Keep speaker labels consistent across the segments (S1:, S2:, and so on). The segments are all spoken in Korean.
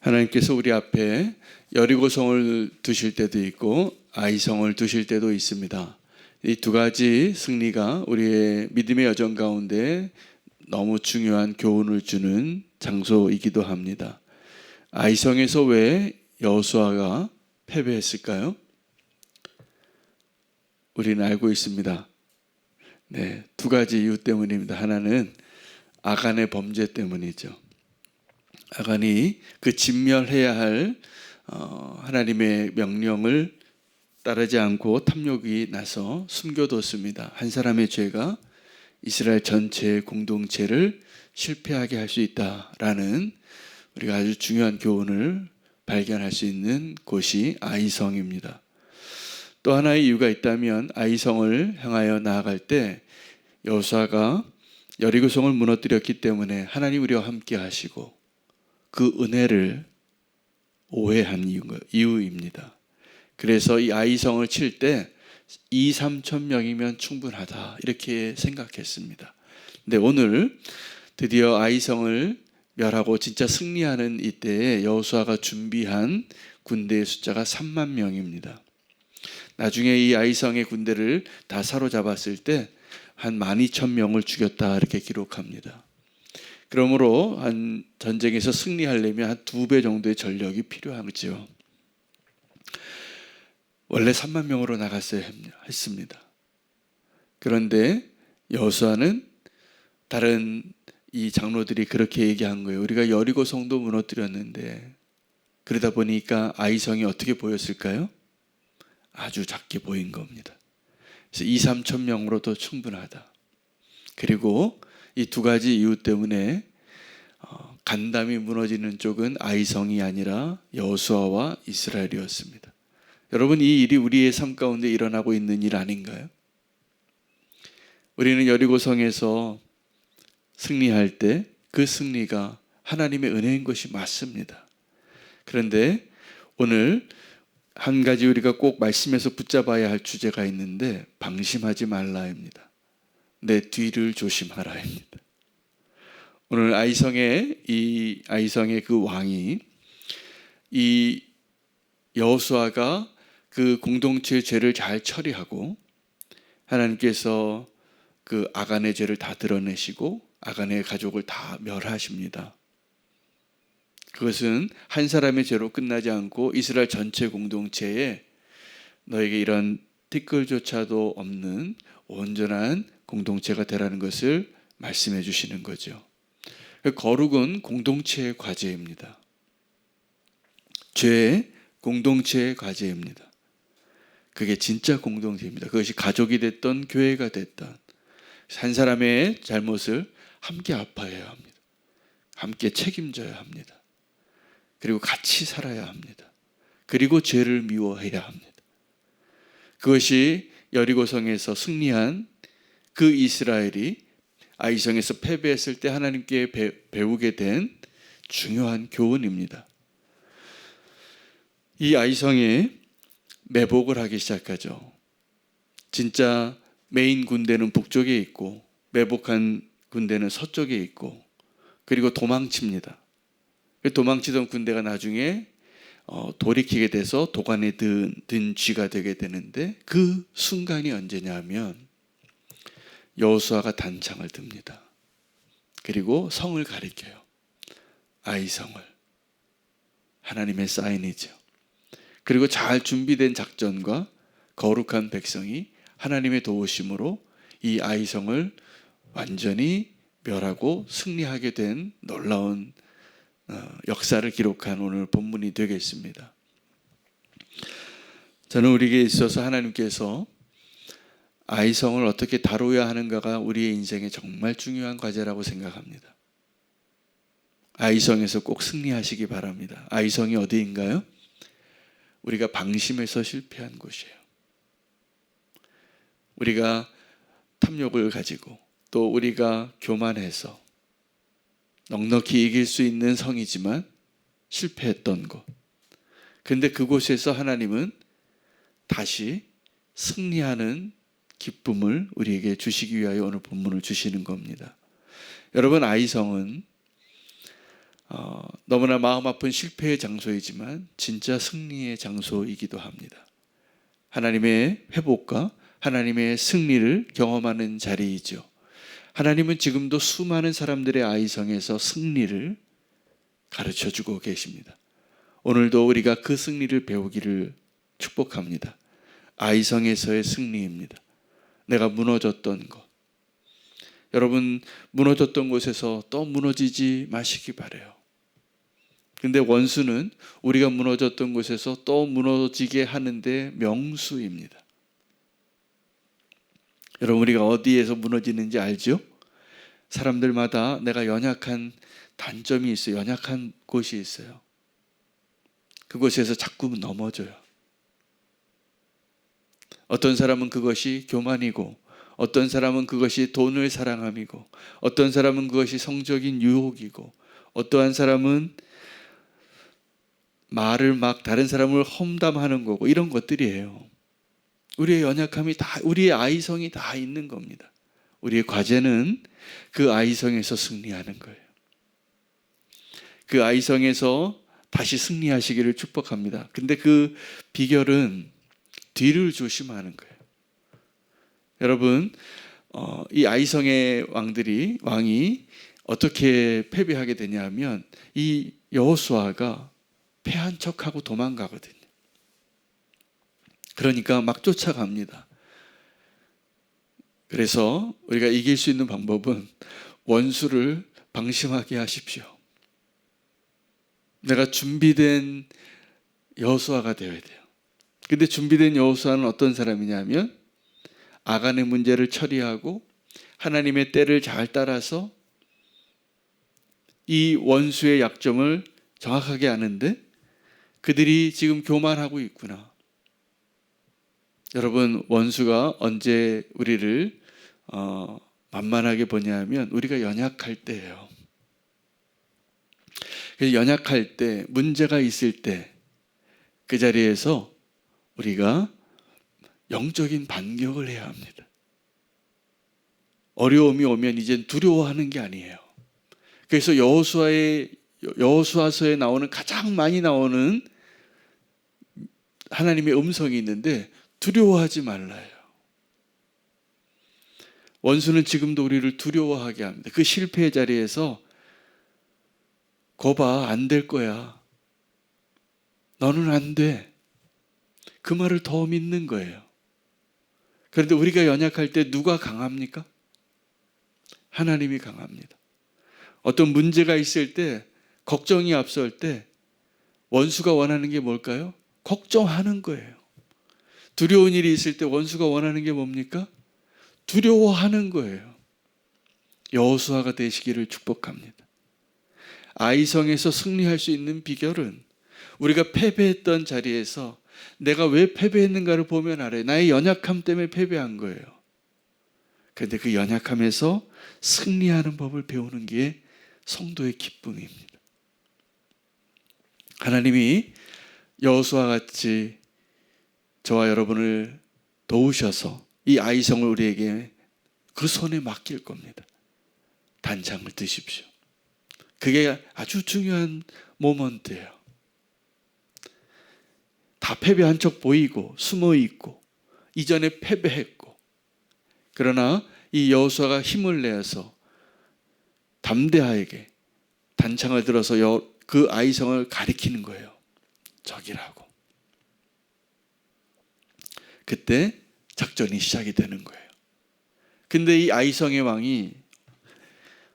S1: 하나님께서 우리 앞에 여리고성을 두실 때도 있고 아이성을 두실 때도 있습니다. 이 두 가지 승리가 우리의 믿음의 여정 가운데 너무 중요한 교훈을 주는 장소이기도 합니다. 아이성에서 왜 여호수아가 패배했을까요? 우리는 알고 있습니다. 네, 두 가지 이유 때문입니다. 하나는 아간의 범죄 때문이죠. 아간이 그 진멸해야 할 하나님의 명령을 따르지 않고 탐욕이 나서 숨겨뒀습니다. 한 사람의 죄가 이스라엘 전체의 공동체를 실패하게 할 수 있다라는 우리가 아주 중요한 교훈을 발견할 수 있는 곳이 아이성입니다. 또 하나의 이유가 있다면 아이성을 향하여 나아갈 때 여호수아가 여리고성을 무너뜨렸기 때문에 하나님 우리와 함께 하시고 그 은혜를 오해한 이유입니다. 그래서 이 아이성을 칠 때 2-3천 명이면 충분하다 이렇게 생각했습니다. 근데 오늘 드디어 아이성을 멸하고 진짜 승리하는 이때에 여호수아가 준비한 군대의 숫자가 3만 명입니다. 나중에 이 아이성의 군대를 다 사로잡았을 때 한 12,000명을 죽였다 이렇게 기록합니다. 그러므로 한 전쟁에서 승리하려면 한 2배 정도의 전력이 필요하죠. 원래 3만 명으로 나갔어야 했습니다. 그런데 여호수아는 다른 이 장로들이 그렇게 얘기한 거예요. 우리가 여리고 성도 무너뜨렸는데 그러다 보니까 아이성이 어떻게 보였을까요? 아주 작게 보인 겁니다. 그래서 2-3천 명으로도 충분하다. 그리고 이 두 가지 이유 때문에 간담이 무너지는 쪽은 아이성이 아니라 여호수아와 이스라엘이었습니다. 여러분, 이 일이 우리의 삶 가운데 일어나고 있는 일 아닌가요? 우리는 여리고성에서 승리할 때 그 승리가 하나님의 은혜인 것이 맞습니다. 그런데 오늘 한 가지 우리가 꼭 말씀에서 붙잡아야 할 주제가 있는데 방심하지 말라입니다. 내 뒤를 조심하라입니다. 오늘 아이성의 그 왕이 이 여호수아가 그 공동체의 죄를 잘 처리하고 하나님께서 그 아간의 죄를 다 드러내시고 아간의 가족을 다 멸하십니다. 그것은 한 사람의 죄로 끝나지 않고 이스라엘 전체 공동체에 너에게 이런 티끌조차도 없는 온전한 공동체가 되라는 것을 말씀해 주시는 거죠. 거룩은 공동체의 과제입니다. 죄 공동체의 과제입니다. 그게 진짜 공동체입니다. 그것이 가족이 됐던 교회가 됐던 한 사람의 잘못을 함께 아파해야 합니다. 함께 책임져야 합니다. 그리고 같이 살아야 합니다. 그리고 죄를 미워해야 합니다. 그것이 여리고성에서 승리한 그 이스라엘이 아이성에서 패배했을 때 하나님께 배우게 된 중요한 교훈입니다. 이 아이성이 매복을 하기 시작하죠. 진짜 메인 군대는 북쪽에 있고 매복한 군대는 서쪽에 있고 그리고 도망칩니다. 도망치던 군대가 나중에 돌이키게 돼서 도관에 든 쥐가 되게 되는데 그 순간이 언제냐 하면 여호수아가 단창을 듭니다. 그리고 성을 가리켜요. 아이성을. 하나님의 사인이죠. 그리고 잘 준비된 작전과 거룩한 백성이 하나님의 도우심으로 이 아이성을 완전히 멸하고 승리하게 된 놀라운 역사를 기록한 오늘 본문이 되겠습니다. 저는 우리에게 있어서 하나님께서 아이성을 어떻게 다루어야 하는가가 우리의 인생에 정말 중요한 과제라고 생각합니다. 아이성에서 꼭 승리하시기 바랍니다. 아이성이 어디인가요? 우리가 방심해서 실패한 곳이에요. 우리가 탐욕을 가지고 또 우리가 교만해서 넉넉히 이길 수 있는 성이지만 실패했던 곳. 그런데 그곳에서 하나님은 다시 승리하는 기쁨을 우리에게 주시기 위하여 오늘 본문을 주시는 겁니다. 여러분, 아이성은 너무나 마음 아픈 실패의 장소이지만 진짜 승리의 장소이기도 합니다. 하나님의 회복과 하나님의 승리를 경험하는 자리이죠. 하나님은 지금도 수많은 사람들의 아이성에서 승리를 가르쳐주고 계십니다. 오늘도 우리가 그 승리를 배우기를 축복합니다. 아이성에서의 승리입니다. 내가 무너졌던 것. 여러분, 무너졌던 곳에서 또 무너지지 마시기 바라요. 근데 원수는 우리가 무너졌던 곳에서 또 무너지게 하는데 명수입니다. 여러분, 우리가 어디에서 무너지는지 알죠? 사람들마다 내가 연약한 단점이 있어요. 연약한 곳이 있어요. 그곳에서 자꾸 넘어져요. 어떤 사람은 그것이 교만이고, 어떤 사람은 그것이 돈을 사랑함이고, 어떤 사람은 그것이 성적인 유혹이고, 어떠한 사람은 말을 막 다른 사람을 험담하는 거고, 이런 것들이에요. 우리의 연약함이 다, 우리의 아이성이 다 있는 겁니다. 우리의 과제는 그 아이성에서 승리하는 거예요. 그 아이성에서 다시 승리하시기를 축복합니다. 근데 그 비결은 뒤를 조심하는 거예요. 여러분, 이 아이성의 왕이 어떻게 패배하게 되냐면 이 여호수아가 패한 척하고 도망가거든요. 그러니까 막 쫓아갑니다. 그래서 우리가 이길 수 있는 방법은 원수를 방심하게 하십시오. 내가 준비된 여호수아가 되어야 돼요. 근데 준비된 여호수아는 어떤 사람이냐면 아간의 문제를 처리하고 하나님의 때를 잘 따라서 이 원수의 약점을 정확하게 아는데 그들이 지금 교만하고 있구나. 여러분, 원수가 언제 우리를 만만하게 보냐면 우리가 연약할 때예요. 그래서 연약할 때, 문제가 있을 때 그 자리에서 우리가 영적인 반격을 해야 합니다. 어려움이 오면 이젠 두려워하는 게 아니에요. 그래서 여호수아서에 나오는 가장 많이 나오는 하나님의 음성이 있는데 두려워하지 말라요. 원수는 지금도 우리를 두려워하게 합니다. 그 실패의 자리에서 거봐, 안 될 거야. 너는 안 돼. 그 말을 더 믿는 거예요. 그런데 우리가 연약할 때 누가 강합니까? 하나님이 강합니다. 어떤 문제가 있을 때, 걱정이 앞설 때 원수가 원하는 게 뭘까요? 걱정하는 거예요. 두려운 일이 있을 때 원수가 원하는 게 뭡니까? 두려워하는 거예요. 여호수아가 되시기를 축복합니다. 아이성에서 승리할 수 있는 비결은 우리가 패배했던 자리에서 내가 왜 패배했는가를 보면 알아요. 나의 연약함 때문에 패배한 거예요. 그런데 그 연약함에서 승리하는 법을 배우는 게 성도의 기쁨입니다. 하나님이 여호수아와 같이 저와 여러분을 도우셔서 이 아이성을 우리에게 그 손에 맡길 겁니다. 단장을 드십시오. 그게 아주 중요한 모먼트예요. 다 패배한 척 보이고 숨어 있고 이전에 패배했고, 그러나 이 여호수아가 힘을 내어서 담대하게 단창을 들어서 그 아이성을 가리키는 거예요. 저기라고. 그때 작전이 시작이 되는 거예요. 근데 이 아이성의 왕이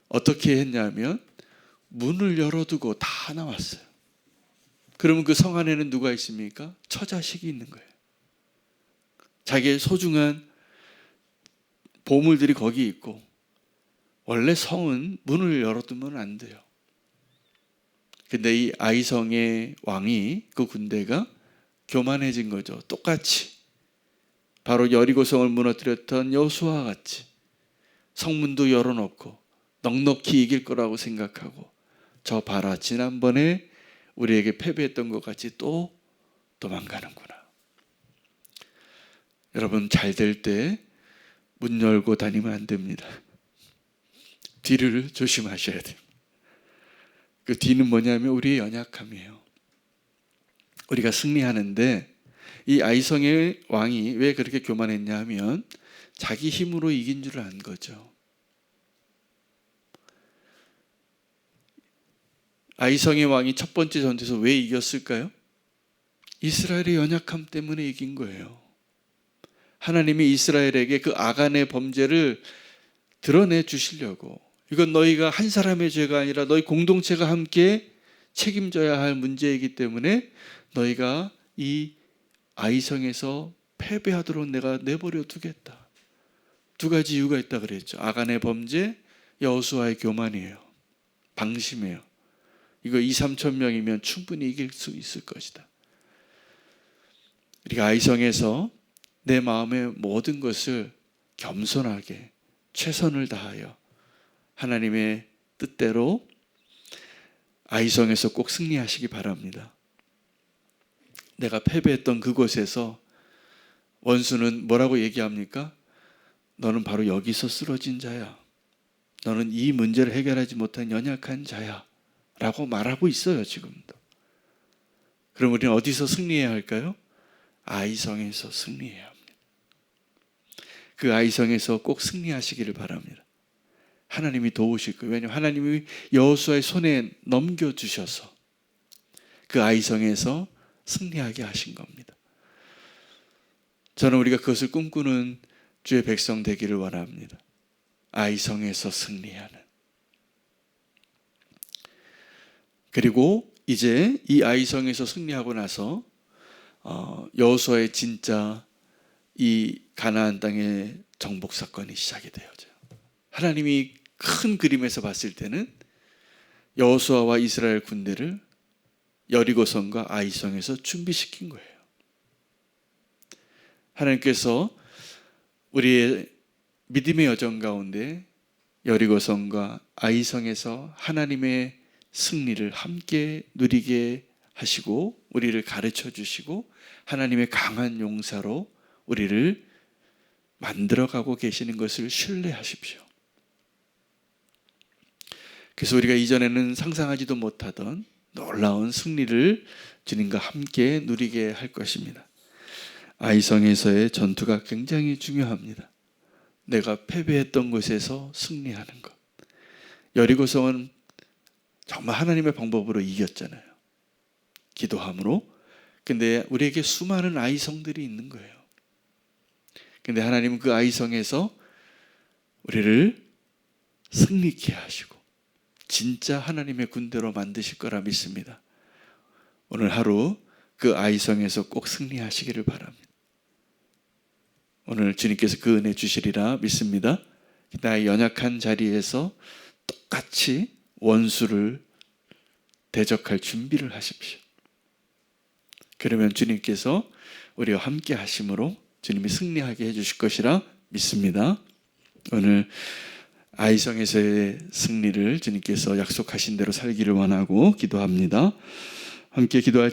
S1: 어떻게 했냐면 문을 열어두고 다 나왔어요. 그러면 그 성 안에는 누가 있습니까? 처자식이 있는 거예요. 자기의 소중한 보물들이 거기 있고, 원래 성은 문을 열어두면 안 돼요. 근데 이 아이성의 왕이, 그 군대가 교만해진 거죠. 똑같이 바로 여리고성을 무너뜨렸던 여호수아와 같이 성문도 열어놓고 넉넉히 이길 거라고 생각하고, 저 봐라, 지난번에 우리에게 패배했던 것 같이 또 도망가는구나. 여러분, 잘 될 때 문 열고 다니면 안 됩니다. 뒤를 조심하셔야 돼요. 그 뒤는 뭐냐면 우리의 연약함이에요. 우리가 승리하는데 이 아이성의 왕이 왜 그렇게 교만했냐 하면 자기 힘으로 이긴 줄 안 거죠. 아이성의 왕이 첫 번째 전투에서 왜 이겼을까요? 이스라엘의 연약함 때문에 이긴 거예요. 하나님이 이스라엘에게 그 아간의 범죄를 드러내 주시려고, 이건 너희가 한 사람의 죄가 아니라 너희 공동체가 함께 책임져야 할 문제이기 때문에 너희가 이 아이성에서 패배하도록 내가 내버려 두겠다. 두 가지 이유가 있다 그랬죠. 아간의 범죄, 여호수아의 교만이에요. 방심이에요. 이거 2-3천 명이면 충분히 이길 수 있을 것이다. 우리가 아이성에서 내 마음의 모든 것을 겸손하게 최선을 다하여 하나님의 뜻대로 아이성에서 꼭 승리하시기 바랍니다. 내가 패배했던 그곳에서 원수는 뭐라고 얘기합니까? 너는 바로 여기서 쓰러진 자야. 너는 이 문제를 해결하지 못한 연약한 자야. 라고 말하고 있어요, 지금도. 그럼 우리는 어디서 승리해야 할까요? 아이성에서 승리해야 합니다. 그 아이성에서 꼭 승리하시기를 바랍니다. 하나님이 도우실 거예요. 왜냐하면 하나님이 여호수아의 손에 넘겨주셔서 그 아이성에서 승리하게 하신 겁니다. 저는 우리가 그것을 꿈꾸는 주의 백성 되기를 원합니다. 아이성에서 승리하는. 그리고 이제 이 아이성에서 승리하고 나서 여호수아의 진짜 이 가나안 땅의 정복 사건이 시작이 되어져요. 하나님이 큰 그림에서 봤을 때는 여호수아와 이스라엘 군대를 여리고성과 아이성에서 준비시킨 거예요. 하나님께서 우리의 믿음의 여정 가운데 여리고성과 아이성에서 하나님의 승리를 함께 누리게 하시고 우리를 가르쳐 주시고 하나님의 강한 용사로 우리를 만들어가고 계시는 것을 신뢰하십시오. 그래서 우리가 이전에는 상상하지도 못하던 놀라운 승리를 주님과 함께 누리게 할 것입니다. 아이성에서의 전투가 굉장히 중요합니다. 내가 패배했던 곳에서 승리하는 것. 여리고성은 정말 하나님의 방법으로 이겼잖아요. 기도함으로. 근데 우리에게 수많은 아이성들이 있는 거예요. 근데 하나님은 그 아이성에서 우리를 승리케 하시고 진짜 하나님의 군대로 만드실 거라 믿습니다. 오늘 하루 그 아이성에서 꼭 승리하시기를 바랍니다. 오늘 주님께서 그 은혜 주시리라 믿습니다. 나의 연약한 자리에서 똑같이 원수를 대적할 준비를 하십시오. 그러면 주님께서 우리와 함께 하심으로 주님이 승리하게 해주실 것이라 믿습니다. 오늘 아이성에서의 승리를 주님께서 약속하신 대로 살기를 원하고 기도합니다. 함께 기도할